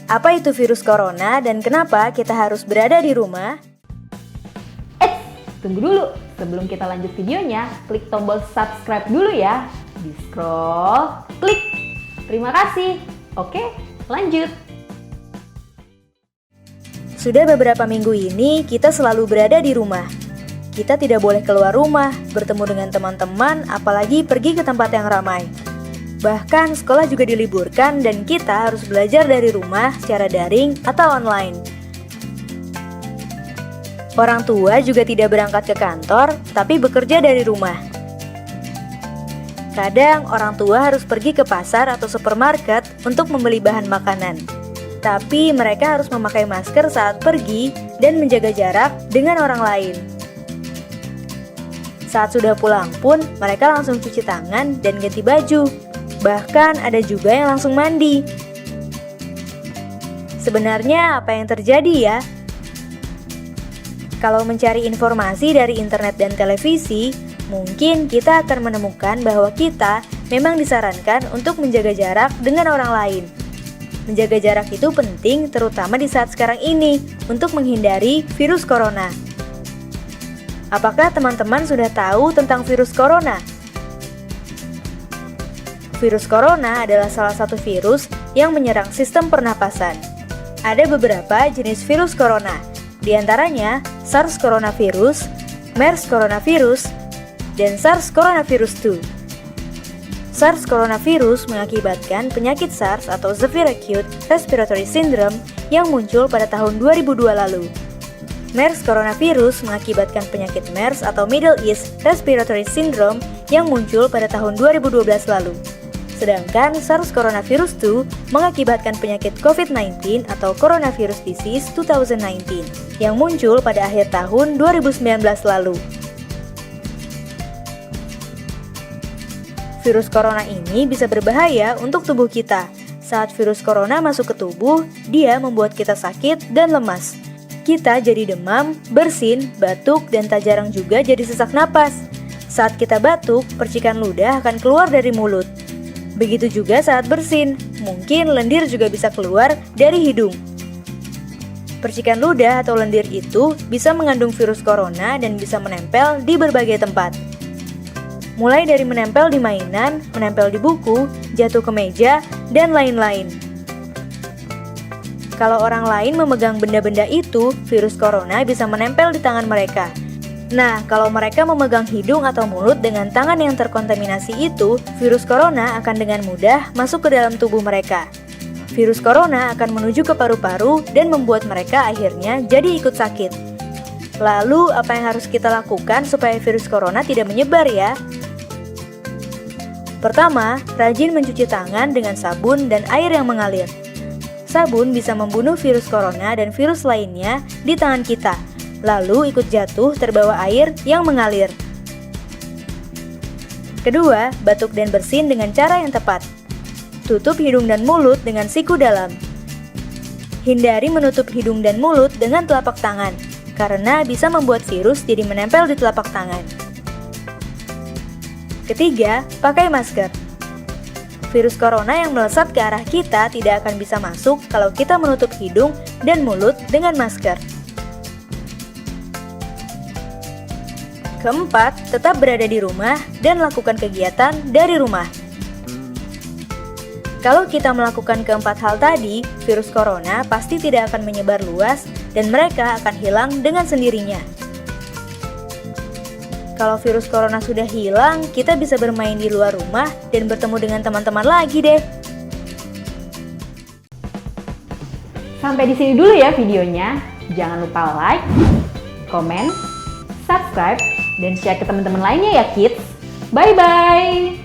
Apa itu virus corona dan kenapa kita harus berada di rumah? Tunggu dulu, sebelum kita lanjut videonya, klik tombol subscribe dulu ya. Di scroll, klik. Terima kasih. Oke, lanjut. Sudah beberapa minggu ini kita selalu berada di rumah. Kita tidak boleh keluar rumah, bertemu dengan teman-teman, apalagi pergi ke tempat yang ramai. Bahkan sekolah juga diliburkan dan kita harus belajar dari rumah secara daring atau online. Orang tua juga tidak berangkat ke kantor, tapi bekerja dari rumah. Kadang orang tua harus pergi ke pasar atau supermarket untuk membeli bahan makanan. Tapi mereka harus memakai masker saat pergi dan menjaga jarak dengan orang lain. Saat sudah pulang pun, mereka langsung cuci tangan dan ganti baju. Bahkan ada juga yang langsung mandi. Sebenarnya apa yang terjadi ya? Kalau mencari informasi dari internet dan televisi, mungkin kita akan menemukan bahwa kita memang disarankan untuk menjaga jarak dengan orang lain. Menjaga jarak itu penting terutama di saat sekarang ini untuk menghindari virus corona. Apakah teman-teman sudah tahu tentang virus corona? Virus corona adalah salah satu virus yang menyerang sistem pernapasan. Ada beberapa jenis virus corona, di antaranya SARS coronavirus, MERS coronavirus, dan SARS coronavirus 2. SARS coronavirus mengakibatkan penyakit SARS atau Severe Acute Respiratory Syndrome yang muncul pada tahun 2002 lalu. MERS coronavirus mengakibatkan penyakit MERS atau Middle East Respiratory Syndrome yang muncul pada tahun 2012 lalu. Sedangkan SARS coronavirus 2 mengakibatkan penyakit COVID-19 atau Coronavirus Disease 2019 yang muncul pada akhir tahun 2019 lalu. Virus corona ini bisa berbahaya untuk tubuh kita. Saat virus corona masuk ke tubuh, dia membuat kita sakit dan lemas. Kita jadi demam, bersin, batuk, dan tak jarang juga jadi sesak napas. Saat kita batuk, percikan ludah akan keluar dari mulut. Begitu juga saat bersin, mungkin lendir juga bisa keluar dari hidung. Percikan ludah atau lendir itu bisa mengandung virus corona dan bisa menempel di berbagai tempat. Mulai dari menempel di mainan, menempel di buku, jatuh ke meja, dan lain-lain. Kalau orang lain memegang benda-benda itu, virus corona bisa menempel di tangan mereka. Nah, kalau mereka memegang hidung atau mulut dengan tangan yang terkontaminasi itu, virus corona akan dengan mudah masuk ke dalam tubuh mereka. Virus corona akan menuju ke paru-paru dan membuat mereka akhirnya jadi ikut sakit. Lalu, apa yang harus kita lakukan supaya virus corona tidak menyebar ya? Pertama, rajin mencuci tangan dengan sabun dan air yang mengalir. Sabun bisa membunuh virus corona dan virus lainnya di tangan kita. Lalu ikut jatuh terbawa air yang mengalir. Kedua, batuk dan bersin dengan cara yang tepat. Tutup hidung dan mulut dengan siku dalam. Hindari menutup hidung dan mulut dengan telapak tangan, karena bisa membuat virus jadi menempel di telapak tangan. Ketiga, pakai masker. Virus corona yang melesat ke arah kita tidak akan bisa masuk kalau kita menutup hidung dan mulut dengan masker. Keempat, tetap berada di rumah dan lakukan kegiatan dari rumah. Kalau kita melakukan keempat hal tadi, virus corona pasti tidak akan menyebar luas dan mereka akan hilang dengan sendirinya. Kalau virus corona sudah hilang, kita bisa bermain di luar rumah dan bertemu dengan teman-teman lagi deh. Sampai di sini dulu ya videonya. Jangan lupa like, komen, subscribe, dan share ke teman-teman lainnya ya kids. Bye-bye!